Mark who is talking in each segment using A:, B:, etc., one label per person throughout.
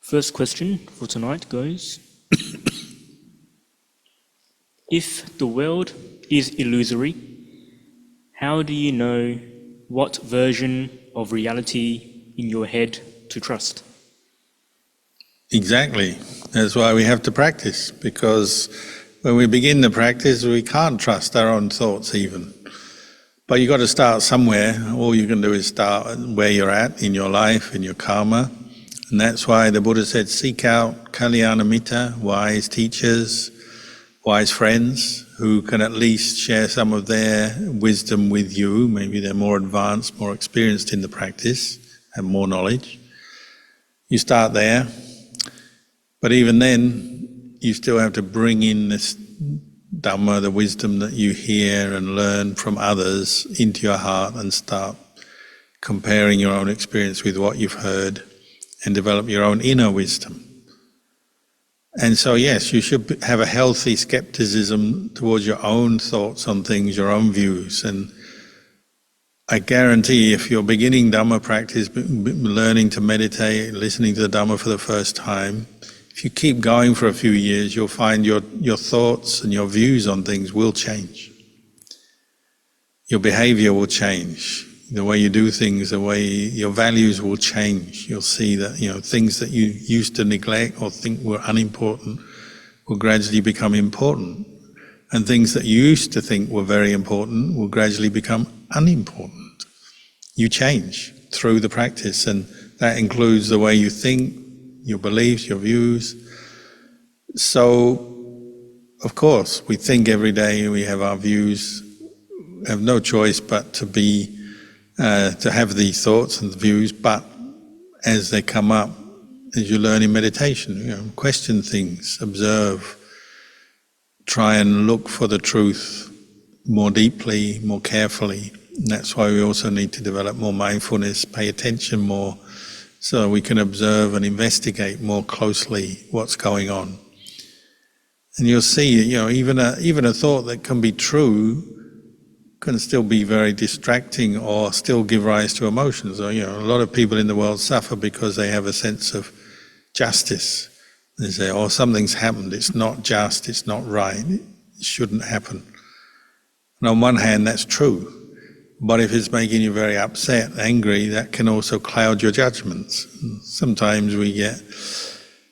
A: First question for tonight goes, if the world is illusory, how do you know what version of reality in your head to trust?
B: Exactly. That's why we have to practice, because when we begin the practice, we can't trust our own thoughts even. But you've got to start somewhere. All you can do is start where you're at in your life, in your karma. And that's why the Buddha said, seek out Kalyana Mitta, wise teachers, wise friends, who can at least share some of their wisdom with you. Maybe they're more advanced, more experienced in the practice, have more knowledge. You start there. But even then, you still have to bring in this Dhamma, the wisdom that you hear and learn from others, into your heart and start comparing your own experience with what you've heard and develop your own inner wisdom. And so yes, you should have a healthy skepticism towards your own thoughts on things, your own views. And I guarantee if you're beginning Dhamma practice, learning to meditate, listening to the Dhamma for the first time, if you keep going for a few years, you'll find your thoughts and your views on things will change. Your behavior will change. The way you do things, the way your values will change. You'll see that things that you used to neglect or think were unimportant will gradually become important. And things that you used to think were very important will gradually become unimportant. You change through the practice, and that includes the way you think, your beliefs, your views. So, of course, we think every day, we have our views, have no choice but to have these thoughts and views, but as they come up, as you learn in meditation, question things, observe, try and look for the truth more deeply, more carefully. And that's why we also need to develop more mindfulness, pay attention more, so we can observe and investigate more closely what's going on. And you'll see, even a thought that can be true can still be very distracting or still give rise to emotions. A lot of people in the world suffer because they have a sense of justice. They say, oh, something's happened, it's not just, it's not right, it shouldn't happen. And on one hand, that's true. But if it's making you very upset, angry, that can also cloud your judgments. Sometimes we get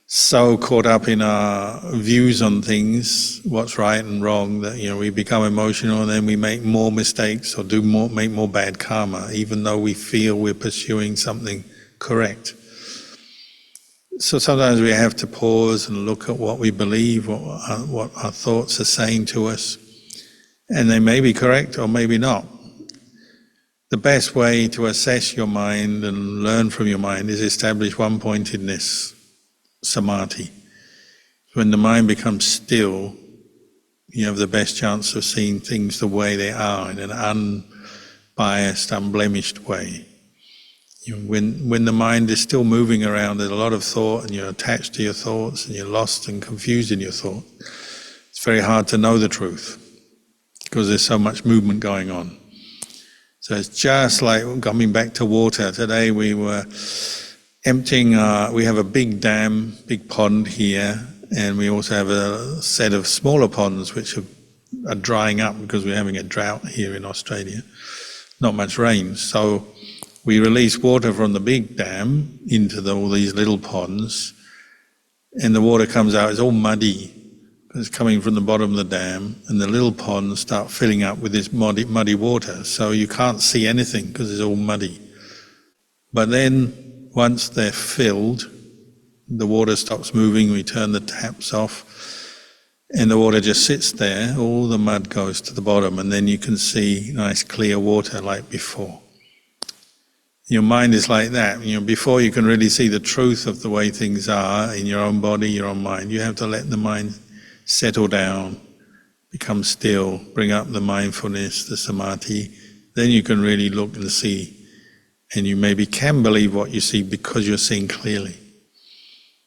B: so caught up in our views on things, what's right and wrong, that we become emotional, and then we make more mistakes or make more bad karma, even though we feel we're pursuing something correct. So sometimes we have to pause and look at what we believe, what our thoughts are saying to us, and they may be correct or maybe not. The best way to assess your mind and learn from your mind is establish one-pointedness, samadhi. When the mind becomes still, you have the best chance of seeing things the way they are, in an unbiased, unblemished way. When the mind is still moving around, there's a lot of thought, and you're attached to your thoughts, and you're lost and confused in your thought. It's very hard to know the truth, because there's so much movement going on. So it's just like coming back to water. Today we were emptying we have a big dam, big pond here, and we also have a set of smaller ponds which are drying up because we're having a drought here in Australia. Not much rain. So we release water from the big dam into all these little ponds, and the water comes out, it's all muddy. It's coming from the bottom of the dam, and the little ponds start filling up with this muddy water, so you can't see anything because it's all muddy. But then, once they're filled, the water stops moving, we turn the taps off, and the water just sits there, all the mud goes to the bottom, and then you can see nice clear water like before. Your mind is like that. Before you can really see the truth of the way things are in your own body, your own mind, you have to let the mind settle down, become still, bring up the mindfulness, the samadhi. Then you can really look and see, and you maybe can believe what you see because you're seeing clearly.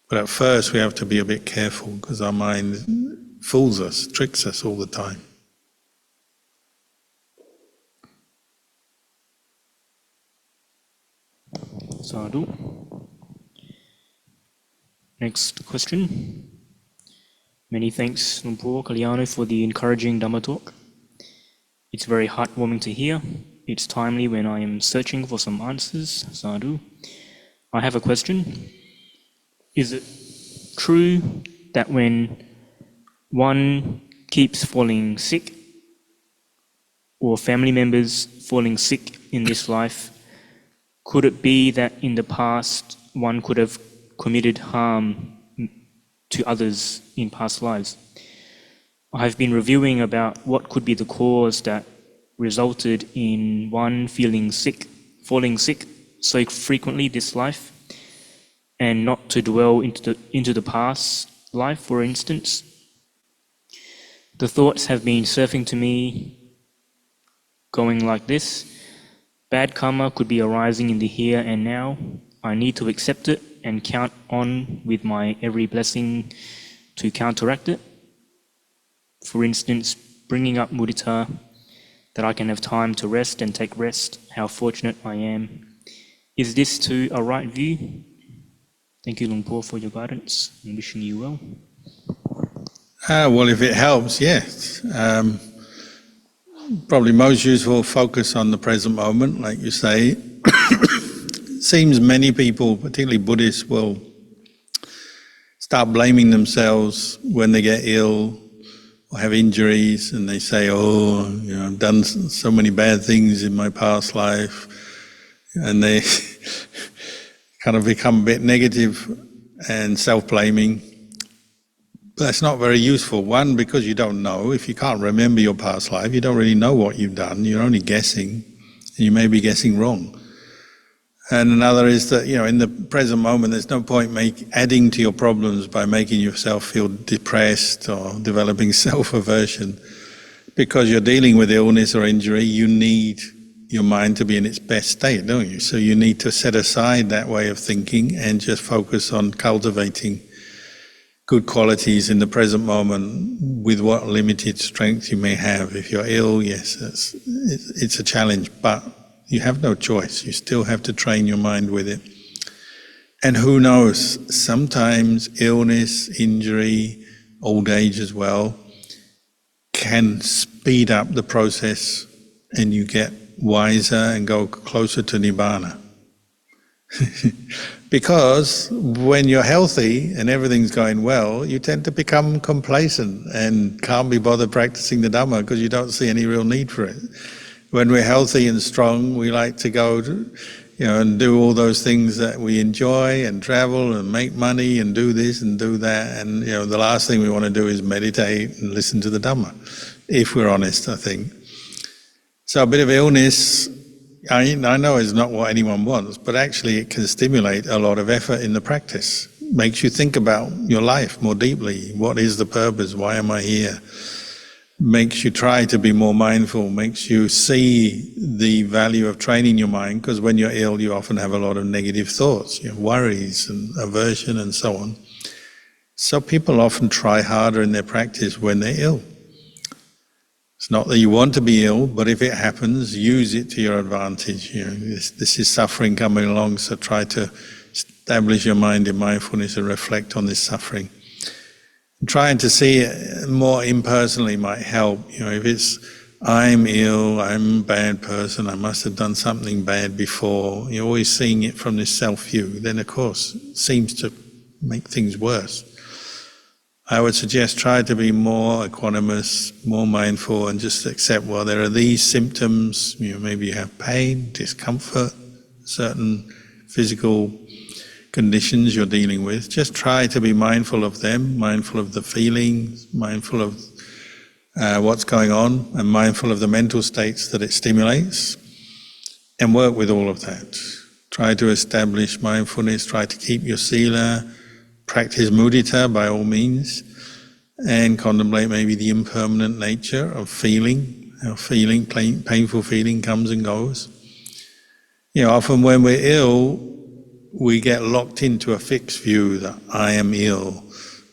B: But at first we have to be a bit careful, because our mind fools us, tricks us all the time.
A: Sadhu. Next question. Many thanks, Lumpur Kalyano, for the encouraging Dhamma talk. It's very heartwarming to hear. It's timely when I am searching for some answers. Sadhu. I have a question. Is it true that when one keeps falling sick, or family members falling sick in this life, could it be that in the past one could have committed harm to others in past lives? I've been reviewing about what could be the cause that resulted in one falling sick so frequently this life, and not to dwell into the past life, for instance. The thoughts have been surfing to me, going like this. Bad karma could be arising in the here and now. I need to accept it and count on with my every blessing to counteract it. For instance, bringing up mudita, that I can have time to rest and take rest, how fortunate I am. Is this too a right view? Thank you, Lumpur, for your guidance, and wishing you well.
B: Well, if it helps, yes. Probably most useful, focus on the present moment, like you say. Seems many people, particularly Buddhists, will start blaming themselves when they get ill or have injuries, and they say, oh, I've done so many bad things in my past life, and they kind of become a bit negative and self-blaming. That's not very useful. One, because you don't know. If you can't remember your past life, you don't really know what you've done. You're only guessing, and you may be guessing wrong. And another is that, in the present moment, there's no point adding to your problems by making yourself feel depressed or developing self-aversion. Because you're dealing with illness or injury, you need your mind to be in its best state, don't you? So you need to set aside that way of thinking and just focus on cultivating good qualities in the present moment with what limited strength you may have. If you're ill, yes, it's a challenge, but you have no choice. You still have to train your mind with it. And who knows, sometimes illness, injury, old age as well, can speed up the process and you get wiser and go closer to Nibbana. Because when you're healthy and everything's going well, you tend to become complacent and can't be bothered practicing the Dhamma because you don't see any real need for it. When we're healthy and strong, we like to go and do all those things that we enjoy and travel and make money and do this and do that. And the last thing we want to do is meditate and listen to the Dhamma, if we're honest, I think. So a bit of illness, I know is not what anyone wants, but actually it can stimulate a lot of effort in the practice. Makes you think about your life more deeply. What is the purpose? Why am I here? Makes you try to be more mindful, makes you see the value of training your mind, because when you're ill you often have a lot of negative thoughts, worries and aversion and so on. So people often try harder in their practice when they're ill. It's not that you want to be ill, but if it happens, use it to your advantage. This is suffering coming along, so try to establish your mind in mindfulness and reflect on this suffering. And trying to see it more impersonally might help. If it's, I'm ill, I'm a bad person, I must have done something bad before, you're always seeing it from this self-view, then of course it seems to make things worse. I would suggest try to be more equanimous, more mindful, and just accept, well, there are these symptoms, maybe you have pain, discomfort, certain physical conditions you're dealing with. Just try to be mindful of them, mindful of the feelings, mindful of what's going on, and mindful of the mental states that it stimulates, and work with all of that. Try to establish mindfulness, try to keep your sila, practice mudita by all means, and contemplate maybe the impermanent nature of feeling, how painful feeling comes and goes. Often when we're ill, we get locked into a fixed view that I am ill,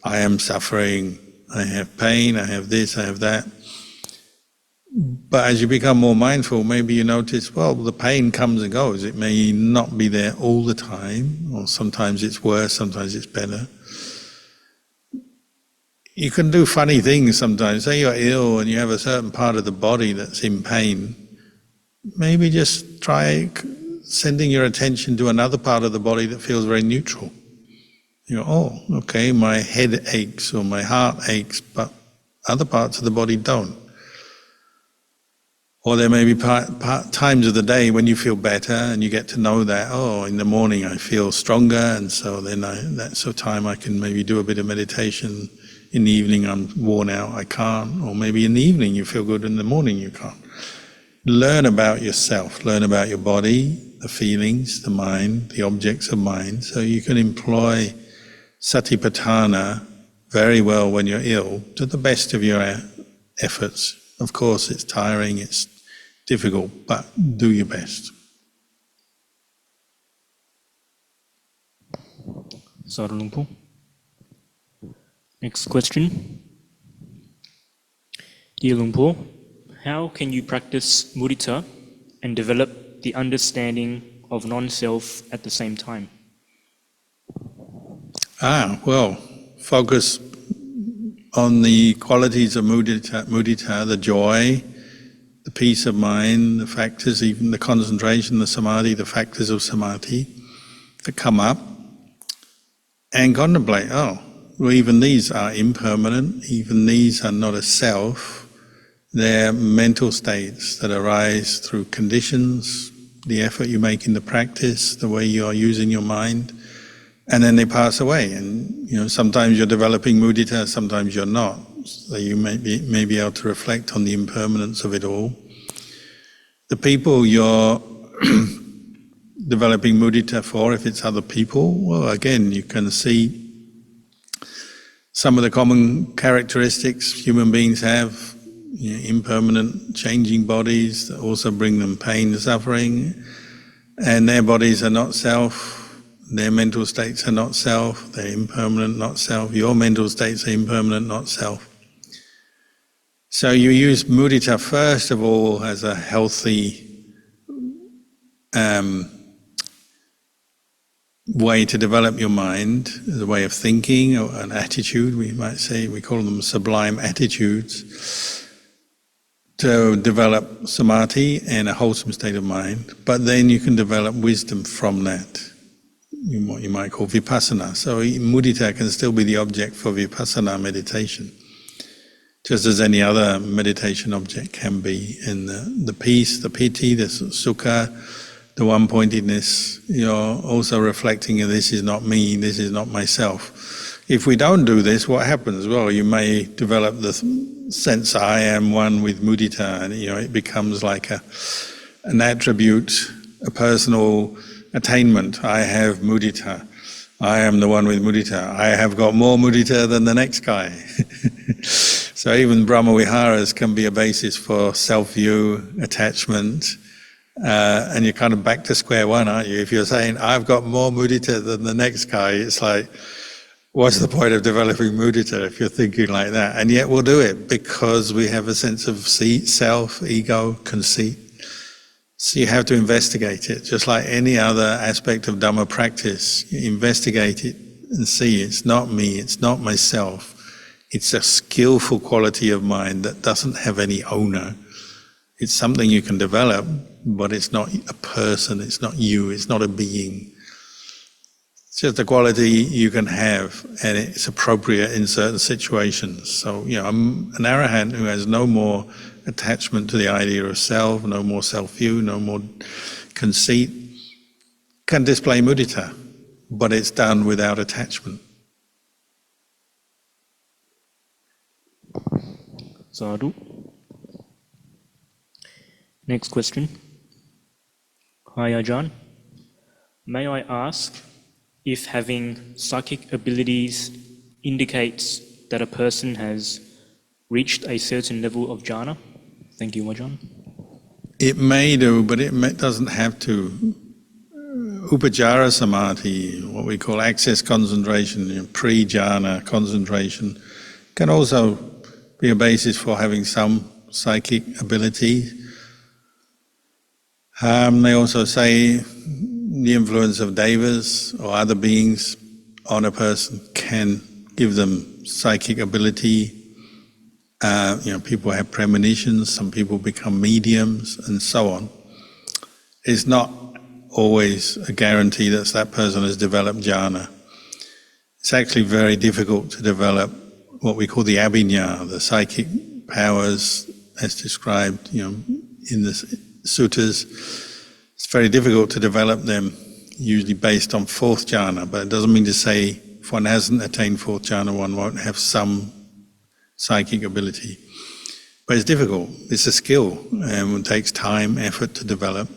B: I am suffering, I have pain, I have this, I have that. But as you become more mindful, maybe you notice, well, the pain comes and goes. It may not be there all the time, or sometimes it's worse, sometimes it's better. you can do funny things sometimes. Say you're ill and you have a certain part of the body that's in pain. Maybe just try sending your attention to another part of the body that feels very neutral. You go, oh, okay, my head aches or my heart aches, but other parts of the body don't. Or there may be times of the day when you feel better and you get to know that, oh, in the morning I feel stronger, and so then that's a time I can maybe do a bit of meditation. In the evening I'm worn out, I can't. Or maybe in the evening you feel good, in the morning you can't. Learn about yourself, learn about your body, the feelings, the mind, the objects of mind, so you can employ satipatthana very well when you're ill, to the best of your efforts. Of course, it's tiring, it's difficult, but do your best.
A: Sadhu Luang Por. Next question. Dear Luang Por, how can you practice mudita and develop the understanding of non-self at the same time?
B: Well, focus on the qualities of mudita, the joy, the peace of mind, the factors, even the concentration, the samadhi, the factors of samadhi that come up, and contemplate, oh, well, even these are impermanent, even these are not a self, they're mental states that arise through conditions, the effort you make in the practice, the way you are using your mind, and then they pass away. And sometimes you're developing mudita, sometimes you're not. So you may be able to reflect on the impermanence of it all. The people you're developing mudita for, if it's other people, well, again, you can see some of the common characteristics human beings have, impermanent, changing bodies that also bring them pain and suffering, and their bodies are not self. Their mental states are not self, they're impermanent, not self. Your mental states are impermanent, not self. So you use mudita first of all as a healthy way to develop your mind, as a way of thinking, or an attitude, we might say. We call them sublime attitudes, to develop samadhi and a wholesome state of mind. But then you can develop wisdom from that, what you might call vipassana. So mudita can still be the object for vipassana meditation, just as any other meditation object can be. And the peace, the piti, the sukha, the one-pointedness, you're also reflecting, this is not me, this is not myself. If we don't do this, what happens? Well, you may develop the sense I am one with mudita, and it becomes like an attribute, a personal attainment. I have mudita. I am the one with mudita. I have got more mudita than the next guy. So even Brahmaviharas can be a basis for self-view, attachment, and you're kind of back to square one, aren't you? If you're saying, I've got more mudita than the next guy, it's like, what's the point of developing mudita if you're thinking like that? And yet we'll do it because we have a sense of self, ego, conceit. So you have to investigate it, just like any other aspect of Dhamma practice. You investigate it and see it's not me, it's not myself. It's a skillful quality of mind that doesn't have any owner. It's something you can develop, but it's not a person, it's not you, it's not a being. It's just a quality you can have, and it's appropriate in certain situations. So, I'm an arahant who has no more attachment to the idea of self, no more self-view, no more conceit, can display mudita, but it's done without attachment.
A: Sadhu. Next question. Hi Ajahn. May I ask if having psychic abilities indicates that a person has reached a certain level of jhana? Thank you, Ajahn.
B: It may do, but it doesn't have to. Upajara samadhi, what we call access concentration, pre-jhana concentration, can also be a basis for having some psychic ability. They also say the influence of devas or other beings on a person can give them psychic ability. People have premonitions, some people become mediums, and so on. It's not always a guarantee that person has developed jhana. It's actually very difficult to develop what we call the abhiññā, the psychic powers as described in the suttas. It's very difficult to develop them, usually based on fourth jhana, but it doesn't mean to say if one hasn't attained fourth jhana, one won't have some psychic ability. But it's difficult. It's a skill, and it takes time, effort to develop.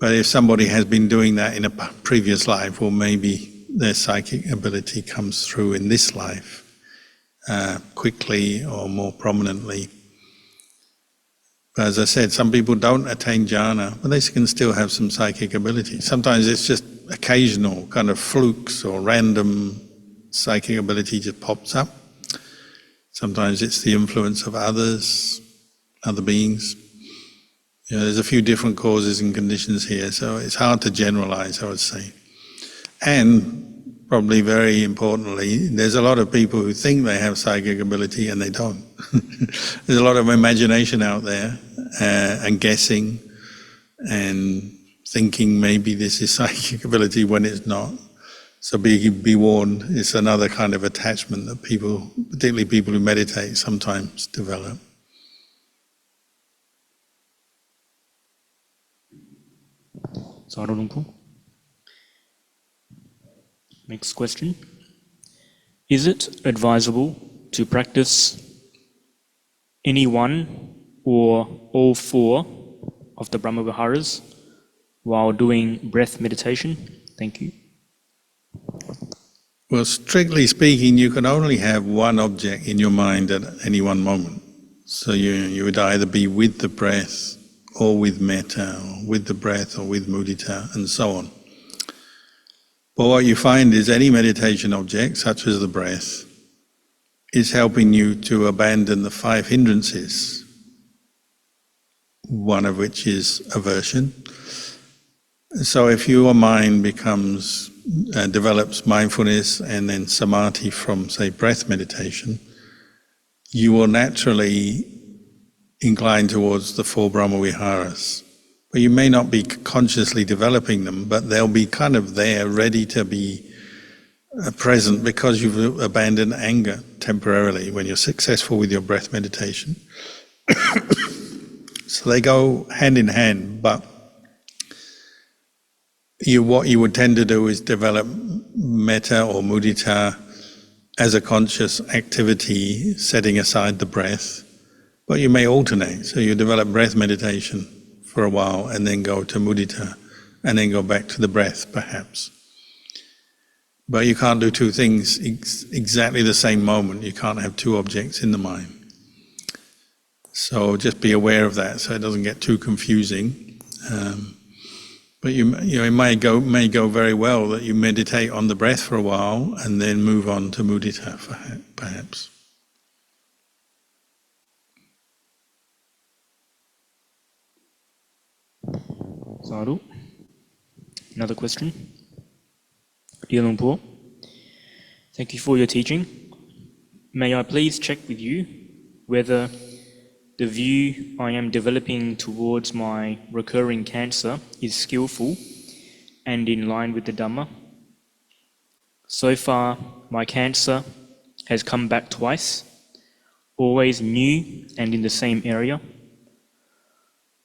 B: But if somebody has been doing that in a previous life, or maybe their psychic ability comes through in this life quickly or more prominently. But as I said, some people don't attain jhana, but they can still have some psychic ability. Sometimes it's just occasional kind of flukes or random psychic ability just pops up. Sometimes it's the influence of others, other beings. There's a few different causes and conditions here, so it's hard to generalize, I would say. And probably very importantly, there's a lot of people who think they have psychic ability and they don't. There's a lot of imagination out there and guessing and thinking maybe this is psychic ability when it's not. So be warned, it's another kind of attachment that people, particularly people who meditate, sometimes develop.
A: Sadhu Lumpur. Next question. Is it advisable to practice any one or all four of the Brahma Viharas while doing breath meditation? Thank you.
B: Well, strictly speaking, you can only have one object in your mind at any one moment. So you would either be with the breath or with metta, or with the breath or with mudita, and so on. But what you find is any meditation object, such as the breath, is helping you to abandon the 5 hindrances, one of which is aversion. So if your mind develops mindfulness and then samadhi from, say, breath meditation, you will naturally incline towards the 4 Brahma Viharas. But you may not be consciously developing them, but they'll be kind of there, ready to be present because you've abandoned anger temporarily when you're successful with your breath meditation. So they go hand in hand, but what you would tend to do is develop metta or mudita as a conscious activity, setting aside the breath. But you may alternate, so you develop breath meditation for a while and then go to mudita and then go back to the breath perhaps. But you can't do two things exactly the same moment. You can't have two objects in the mind. So just be aware of that so it doesn't get too confusing. But it may go very well that you meditate on the breath for a while and then move on to mudita perhaps.
A: Sadhu. Another question. Dear Lumpur, thank you for your teaching. May I please check with you whether the view I am developing towards my recurring cancer is skillful and in line with the Dhamma? So far, my cancer has come back twice, always new and in the same area.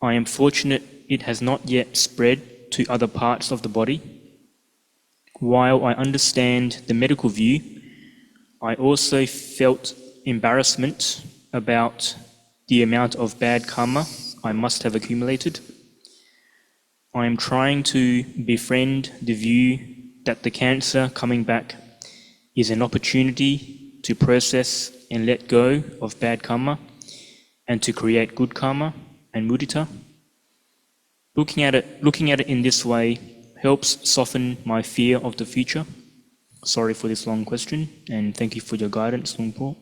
A: I am fortunate it has not yet spread to other parts of the body. While I understand the medical view, I also felt embarrassment about the amount of bad karma I must have accumulated. I am trying to befriend the view that the cancer coming back is an opportunity to process and let go of bad karma and to create good karma and mudita. Looking at it in this way helps soften my fear of the future. Sorry for this long question, and thank you for your guidance, Lumpur.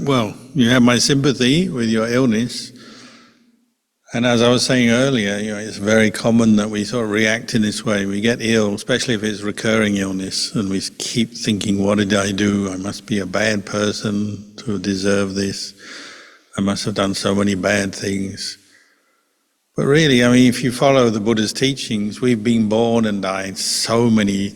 B: Well, you have my sympathy with your illness. And as I was saying earlier, it's very common that we sort of react in this way. We get ill, especially if it's recurring illness, and we keep thinking, what did I do? I must be a bad person to deserve this. I must have done so many bad things. But really, if you follow the Buddha's teachings, we've been born and died so many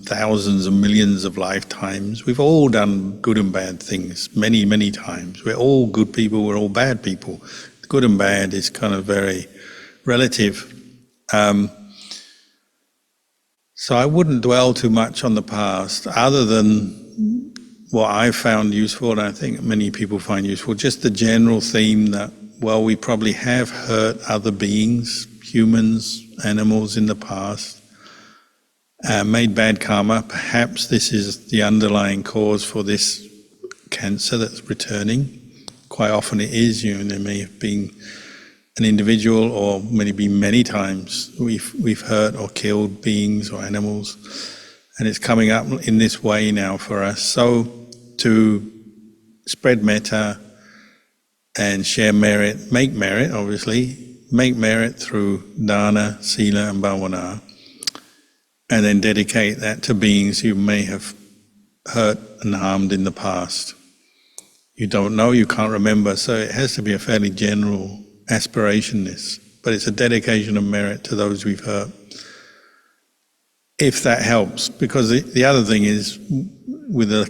B: thousands and millions of lifetimes. We've all done good and bad things many, many times. We're all good people, we're all bad people. Good and bad is kind of very relative. So I wouldn't dwell too much on the past, other than what I found useful, and I think many people find useful, just the general theme that, well, we probably have hurt other beings, humans, animals in the past, made bad karma. Perhaps this is the underlying cause for this cancer that's returning. Quite often it is, there may have been an individual, or maybe many times we've hurt or killed beings or animals, and it's coming up in this way now for us. So to spread metta and share merit, make merit through dana, sila and bhavana, and then dedicate that to beings who may have hurt and harmed in the past. You don't know, you can't remember, so it has to be a fairly general aspiration, this. But it's a dedication of merit to those we've hurt, if that helps. Because the other thing is, with an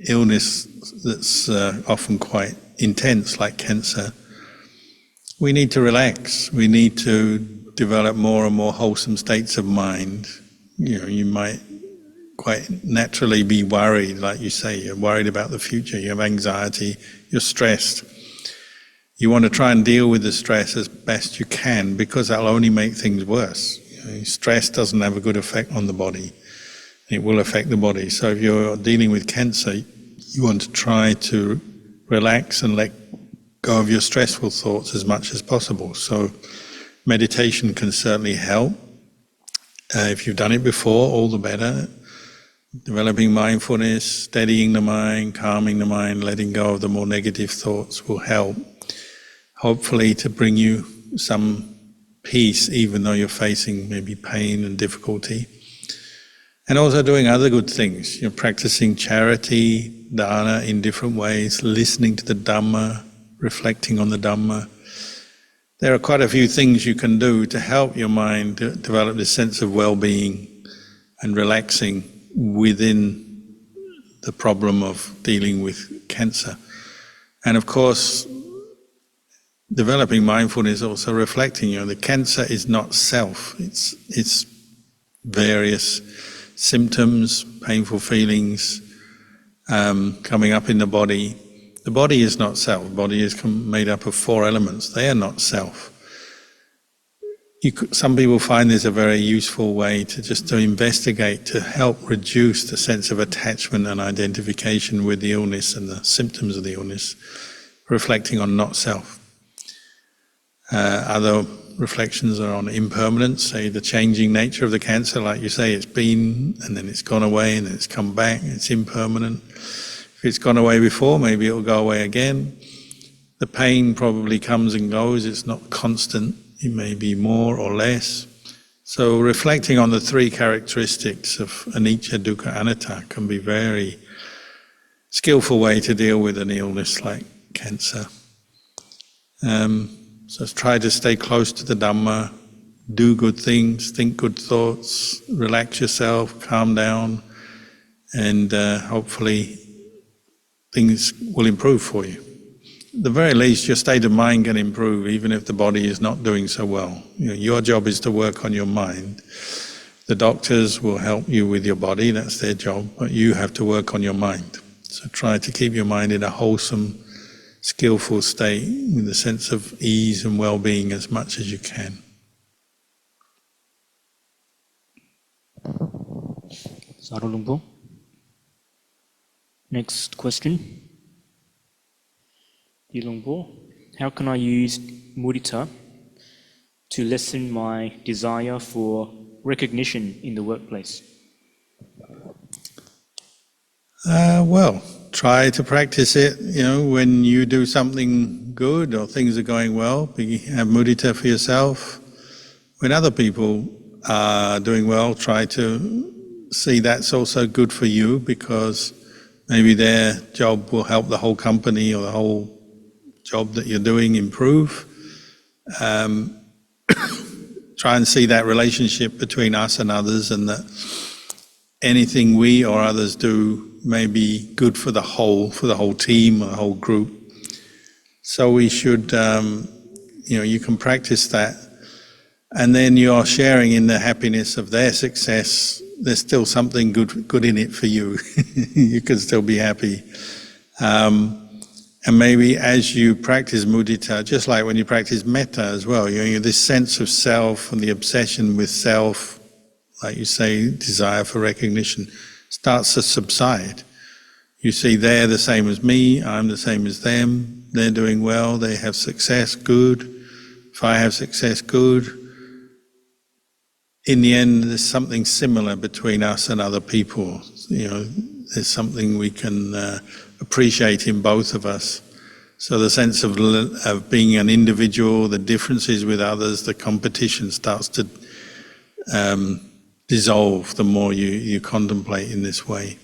B: illness that's often quite intense, like cancer, we need to relax. We need to develop more and more wholesome states of mind. You might quite naturally be worried, like you say, you're worried about the future, you have anxiety, you're stressed. You want to try and deal with the stress as best you can, because that'll only make things worse. Stress doesn't have a good effect on the body. It will affect the body. So if you're dealing with cancer, you want to try to relax and let go of your stressful thoughts as much as possible. So meditation can certainly help. If you've done it before, all the better. Developing mindfulness, steadying the mind, calming the mind, letting go of the more negative thoughts will help, hopefully, to bring you some peace, even though you're facing maybe pain and difficulty. And also doing other good things. You're practicing charity, dana in different ways, listening to the Dhamma, reflecting on the Dhamma. There are quite a few things you can do to help your mind develop this sense of well-being and relaxing within the problem of dealing with cancer. And of course, developing mindfulness, also reflecting, the cancer is not self, it's various symptoms, painful feelings coming up in the body. The body is not self. The body is made up of 4 elements. They are not self. Some people find this a very useful way to investigate, to help reduce the sense of attachment and identification with the illness and the symptoms of the illness, reflecting on not self. Other reflections are on impermanence, say the changing nature of the cancer, like you say, it's been and then it's gone away and then it's come back, it's impermanent. If it's gone away before, maybe it'll go away again. The pain probably comes and goes, it's not constant. It may be more or less. So reflecting on the 3 characteristics of anicca, dukkha, anatta can be a very skillful way to deal with an illness like cancer. So try to stay close to the Dhamma, do good things, think good thoughts, relax yourself, calm down, and hopefully things will improve for you. At the very least, your state of mind can improve, even if the body is not doing so well. Your job is to work on your mind. The doctors will help you with your body, that's their job, but you have to work on your mind. So try to keep your mind in a wholesome, skillful state, with a sense of ease and well-being as much as you can.
A: Sadhu Lumpo. Next question. Lumpo, how can I use mudita to lessen my desire for recognition in the workplace?
B: Well, try to practice it, when you do something good or things are going well, have mudita for yourself. When other people are doing well, try to see that's also good for you, because maybe their job will help the whole company or the whole job that you're doing improve. Try and see that relationship between us and others, and that anything we or others do may be good for the whole team or the whole group. So we should, you can practice that, and then you're sharing in the happiness of their success. There's still something good in it for you. You can still be happy. And maybe as you practice mudita, just like when you practice metta as well, this sense of self and the obsession with self, like you say, desire for recognition, starts to subside. You see they're the same as me, I'm the same as them, they're doing well, they have success, good. If I have success, good. In the end, there's something similar between us and other people. There's something we can appreciate in both of us. So the sense of being an individual, the differences with others, the competition starts to dissolve the more you contemplate in this way.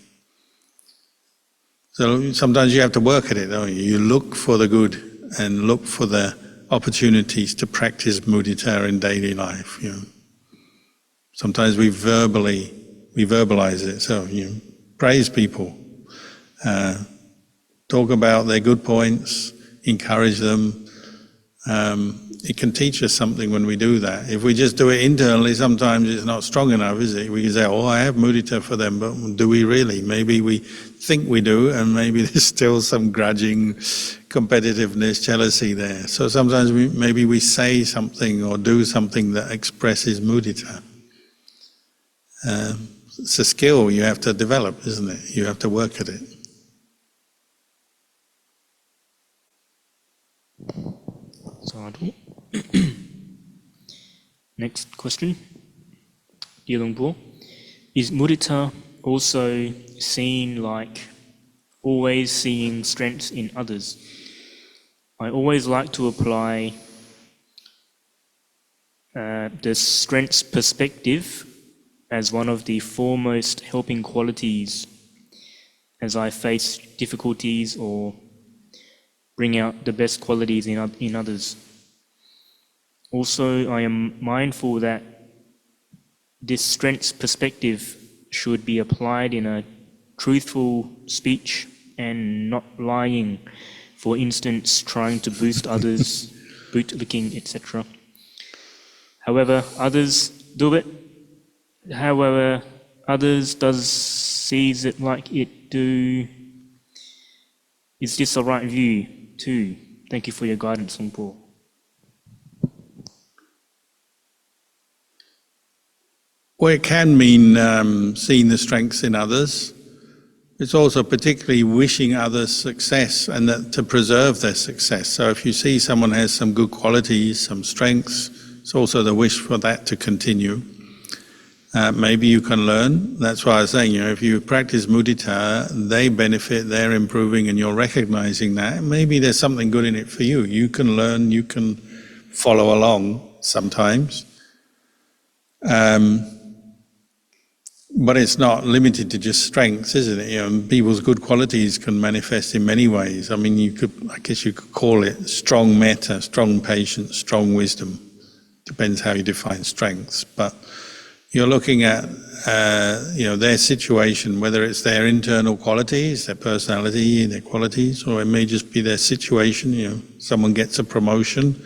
B: So sometimes you have to work at it, don't you? You look for the good and look for the opportunities to practice mudita in daily life. Sometimes we verbalize it. So praise people, talk about their good points, encourage them. It can teach us something when we do that. If we just do it internally, sometimes it's not strong enough, is it? We can say, I have mudita for them, but do we really? Maybe we think we do, and maybe there's still some grudging, competitiveness, jealousy there. So sometimes maybe we say something or do something that expresses mudita. It's a skill you have to develop, isn't it? You have to work at it.
A: Sadhu. Next question. Dear Luang Por, is mudita also seen like always seeing strengths in others? I always like to apply the strengths perspective as one of the foremost helping qualities as I face difficulties or bring out the best qualities in others. Also, I am mindful that this strengths perspective should be applied in a truthful speech and not lying, for instance, trying to boost others, bootlicking, etc. However, others do it. However, others sees it like it do. Is this the right view too? Thank you for your guidance, Luang Por.
B: Well, it can mean seeing the strengths in others. It's also particularly wishing others success and that to preserve their success. So if you see someone has some good qualities, some strengths, it's also the wish for that to continue. Maybe you can learn. That's why I was saying, if you practice mudita, they benefit, they're improving, and you're recognizing that. Maybe there's something good in it for you. You can learn, you can follow along sometimes. But it's not limited to just strengths, isn't it? People's good qualities can manifest in many ways. I mean, I guess you could call it strong metta, strong patience, strong wisdom. Depends how you define strengths. But you're looking at, their situation, whether it's their internal qualities, their personality, their qualities, or it may just be their situation. Someone gets a promotion,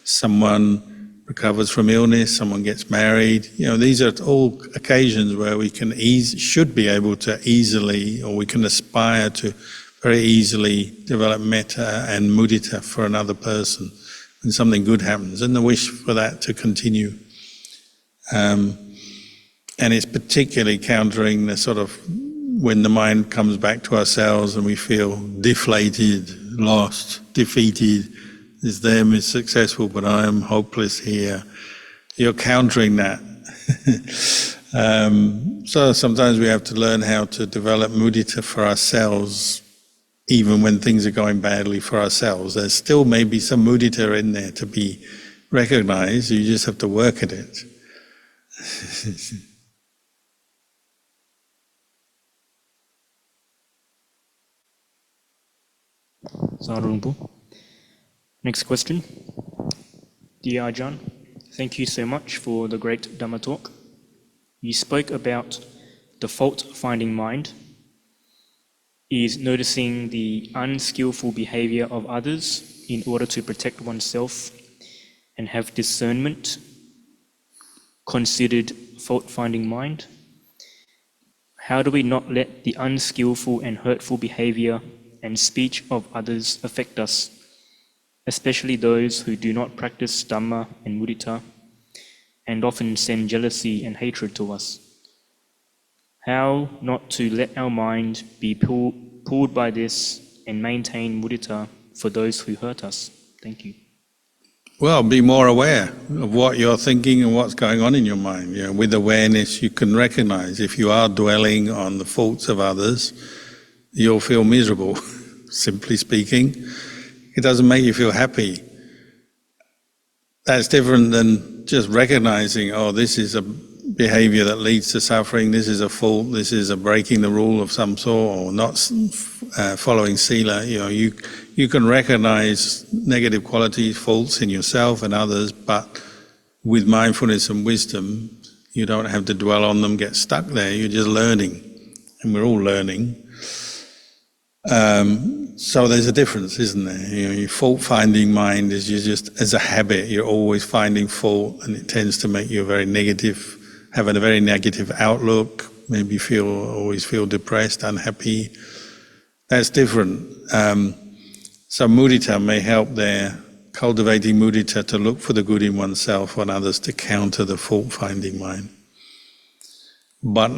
B: someone recovers from illness, someone gets married. These are all occasions where we should be able to easily, or we can aspire to very easily develop metta and mudita for another person when something good happens, and the wish for that to continue. And it's particularly countering the sort of when the mind comes back to ourselves and we feel deflated, lost, defeated. Is them is successful, but I am hopeless here. You're countering that. So sometimes we have to learn how to develop mudita for ourselves even when things are going badly for ourselves. There's still maybe some mudita in there to be recognized. You just have to work at it.
A: Sadhu Luang Por. Next question. Dear Ajahn, thank you so much for the great Dhamma talk. You spoke about the fault-finding mind is noticing the unskillful behavior of others in order to protect oneself and have discernment considered fault-finding mind. How do we not let the unskillful and hurtful behavior and speech of others affect us, especially those who do not practice Dhamma and mudita, and often send jealousy and hatred to us? How not to let our mind be pulled by this and maintain mudita for those who hurt us? Thank you.
B: Well, be more aware of what you're thinking and what's going on in your mind. With awareness, you can recognize if you are dwelling on the faults of others, you'll feel miserable, simply speaking. It doesn't make you feel happy. That's different than just recognizing, oh, this is a behavior that leads to suffering, this is a fault, this is a breaking the rule of some sort, or not following sila. You can recognize negative qualities, faults in yourself and others, but with mindfulness and wisdom, you don't have to dwell on them, get stuck there. You're just learning, and we're all learning. So there's a difference, isn't there? Your fault-finding mind is just as a habit. You're always finding fault, and it tends to make you have a very negative outlook. Maybe always feel depressed, unhappy. That's different. So mudita may help there, cultivating mudita to look for the good in oneself and others to counter the fault-finding mind. But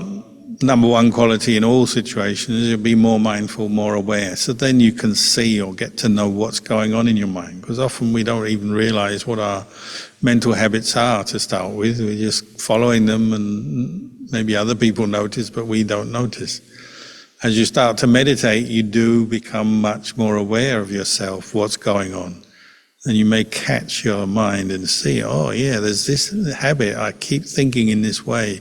B: number one quality in all situations is to be more mindful, more aware. So then you can see or get to know what's going on in your mind. Because often we don't even realize what our mental habits are to start with. We're just following them, and maybe other people notice, but we don't notice. As you start to meditate, you do become much more aware of yourself, what's going on. And you may catch your mind and see, oh yeah, there's this habit, I keep thinking in this way,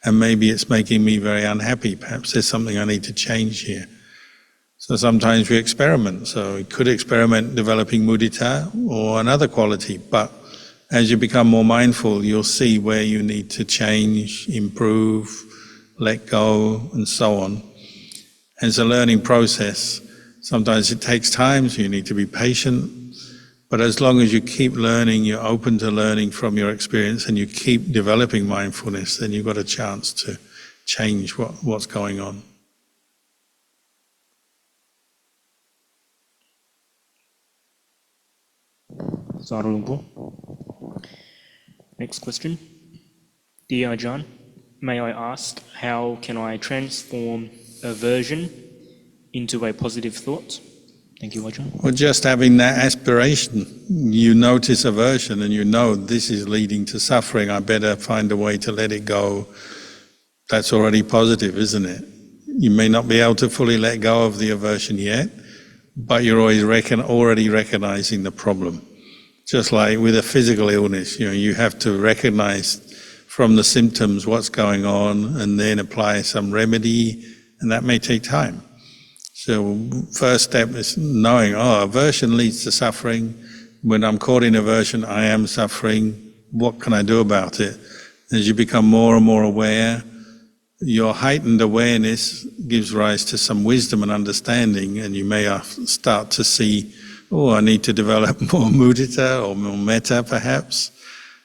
B: and maybe it's making me very unhappy. Perhaps there's something I need to change here. So sometimes we experiment. So we could experiment developing mudita or another quality, but as you become more mindful, you'll see where you need to change, improve, let go, and so on. And it's a learning process. Sometimes it takes time, so you need to be patient. But as long as you keep learning, you're open to learning from your experience, and you keep developing mindfulness, then you've got a chance to change what's going on.
A: Sadhu Luang Por. Next question. Dear Ajahn, may I ask, how can I transform aversion into a positive thought? Thank you, Ajahn.
B: Well, just having that aspiration, you notice aversion and you know this is leading to suffering, I better find a way to let it go. That's already positive, isn't it? You may not be able to fully let go of the aversion yet, but you're already recognizing the problem. Just like with a physical illness, you have to recognize from the symptoms what's going on and then apply some remedy, and that may take time. So first step is knowing, aversion leads to suffering. When I'm caught in aversion, I am suffering. What can I do about it? As you become more and more aware, your heightened awareness gives rise to some wisdom and understanding, and you may start to see, I need to develop more mudita or more metta perhaps.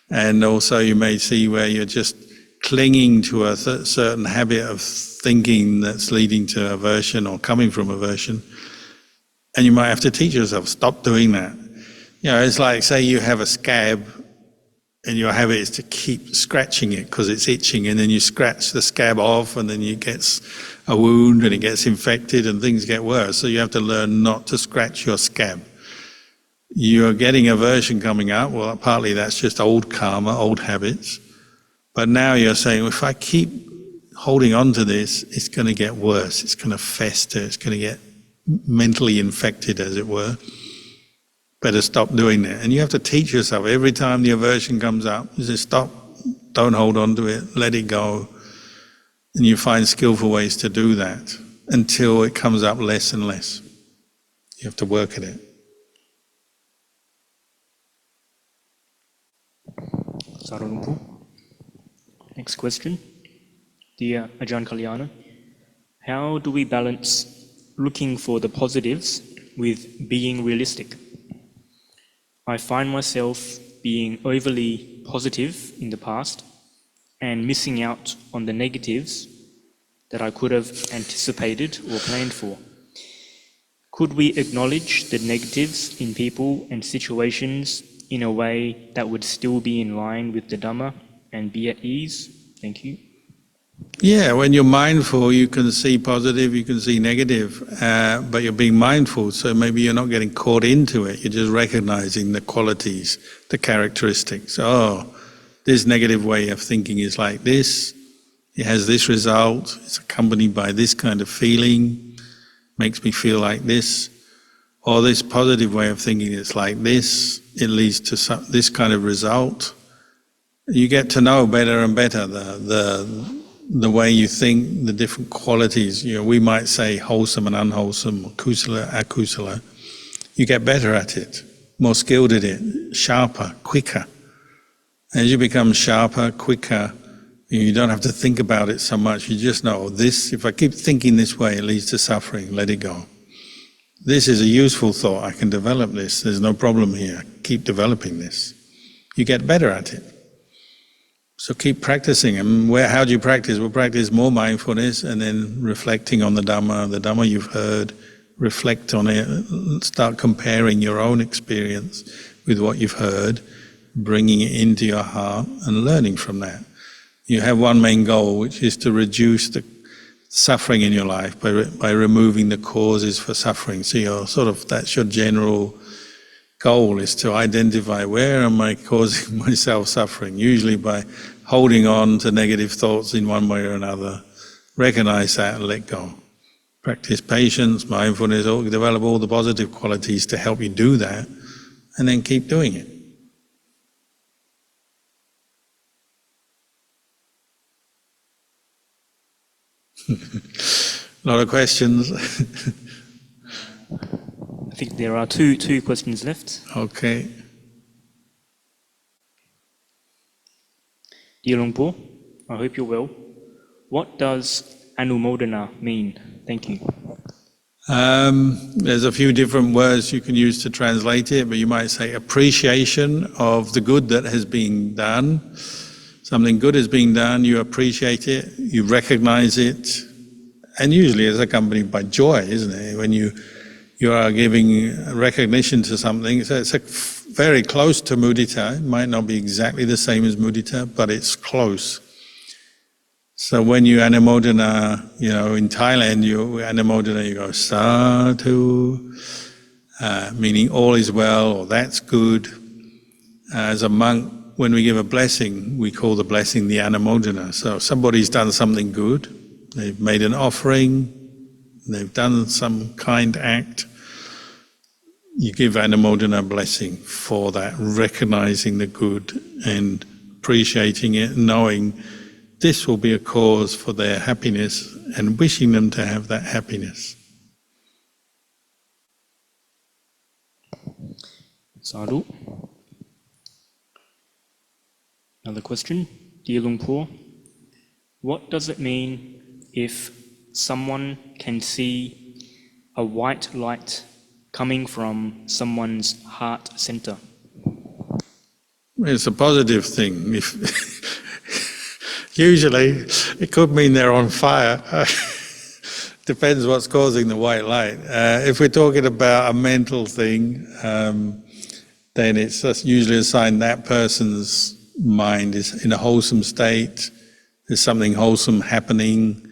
B: And also you may see where you're just clinging to a certain habit of thinking that's leading to aversion or coming from aversion. And you might have to teach yourself, stop doing that. It's like, say you have a scab and your habit is to keep scratching it because it's itching, and then you scratch the scab off and then it gets a wound and it gets infected and things get worse. So you have to learn not to scratch your scab. You're getting aversion coming up. Well, partly that's just old karma, old habits. But now you're saying, if I keep holding on to this, it's going to get worse. It's going to fester. It's going to get mentally infected, as it were. Better stop doing that. And you have to teach yourself every time the aversion comes up, you say, stop, don't hold on to it, let it go. And you find skillful ways to do that until it comes up less and less. You have to work at it.
A: Sadhu Lumpur. Next question. Dear Ajahn Kalyano, how do we balance looking for the positives with being realistic? I find myself being overly positive in the past and missing out on the negatives that I could have anticipated or planned for. Could we acknowledge the negatives in people and situations in a way that would still be in line with the Dhamma and be at ease? Thank you.
B: Yeah, when you're mindful, you can see positive, you can see negative, but you're being mindful, so maybe you're not getting caught into it. You're just recognizing the qualities, the characteristics. Oh, this negative way of thinking is like this. It has this result. It's accompanied by this kind of feeling. Makes me feel like this. Or this positive way of thinking is like this. It leads to this kind of result. You get to know better and better the way you think, the different qualities. You know, we might say wholesome and unwholesome, kusala, akusala. You get better at it, more skilled at it, sharper, quicker. As you become sharper, quicker, you don't have to think about it so much. You just know, this, if I keep thinking this way, it leads to suffering, let it go. This is a useful thought, I can develop this, there's no problem here, keep developing this. You get better at it. So keep practicing. And how do you practice? We'll practice more mindfulness and then reflecting on the Dhamma you've heard, reflect on it, start comparing your own experience with what you've heard, bringing it into your heart and learning from that. You have one main goal, which is to reduce the suffering in your life by removing the causes for suffering. So that's your general goal, is to identify where am I causing myself suffering, usually by holding on to negative thoughts in one way or another. Recognize that and let go. Practice patience, mindfulness, develop all the positive qualities to help you do that, and then keep doing it. A lot of questions.
A: I think there are two questions left.
B: Okay.
A: Dear Lumpur, I hope you're well. What does anumodana mean? Thank you.
B: There's a few different words you can use to translate it, but you might say appreciation of the good that has been done. Something good has been done, you appreciate it, you recognize it, and usually it's accompanied by joy, isn't it? When you are giving recognition to something, so it's very close to mudita. It might not be exactly the same as mudita, but it's close. So when you anumodana, in Thailand, you anumodana, you go sadhu, meaning all is well, or that's good. As a monk, when we give a blessing, we call the blessing the anumodana. So somebody's done something good, they've made an offering, they've done some kind act. You give anumodana blessing for that, recognizing the good and appreciating it, knowing this will be a cause for their happiness and wishing them to have that happiness.
A: Sadhu. Another question. Dear Lumpur, what does it mean if someone can see a white light coming from someone's heart center?
B: It's a positive thing. Usually it could mean they're on fire. Depends what's causing the white light. If we're talking about a mental thing, then it's usually a sign that person's mind is in a wholesome state. There's something wholesome happening.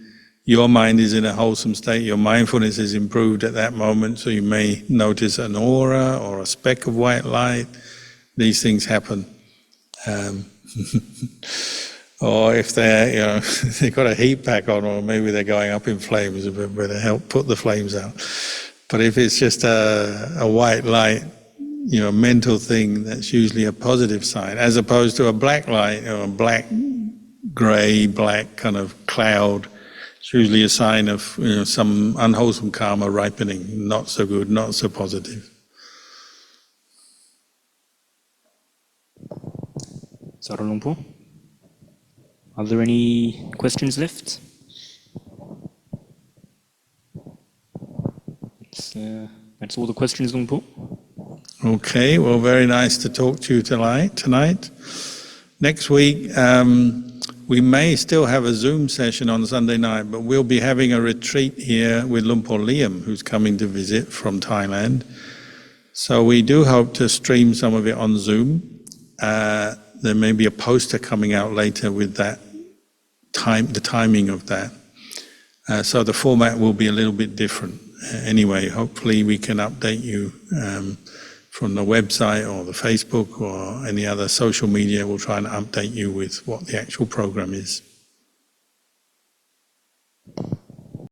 B: Your mind is in a wholesome state. Your mindfulness is improved at that moment, so you may notice an aura or a speck of white light. These things happen. Or if they're, they've got a heat pack on, or maybe they're going up in flames, we better help put the flames out. But if it's just a white light, mental thing, that's usually a positive sign, as opposed to a black light or a black, grey, black kind of cloud. It's usually a sign of some unwholesome karma ripening, not so good, not so positive.
A: Sarah Luang Por. Are there any questions left? That's all the questions, Luang Por.
B: Okay, well, very nice to talk to you tonight. Next week, we may still have a Zoom session on Sunday night, but we'll be having a retreat here with Luang Por Liam, who's coming to visit from Thailand. So we do hope to stream some of it on Zoom. There may be a poster coming out later with that the timing of that. So the format will be a little bit different. Anyway, hopefully we can update you from the website or the Facebook or any other social media. We'll try and update you with what the actual program is.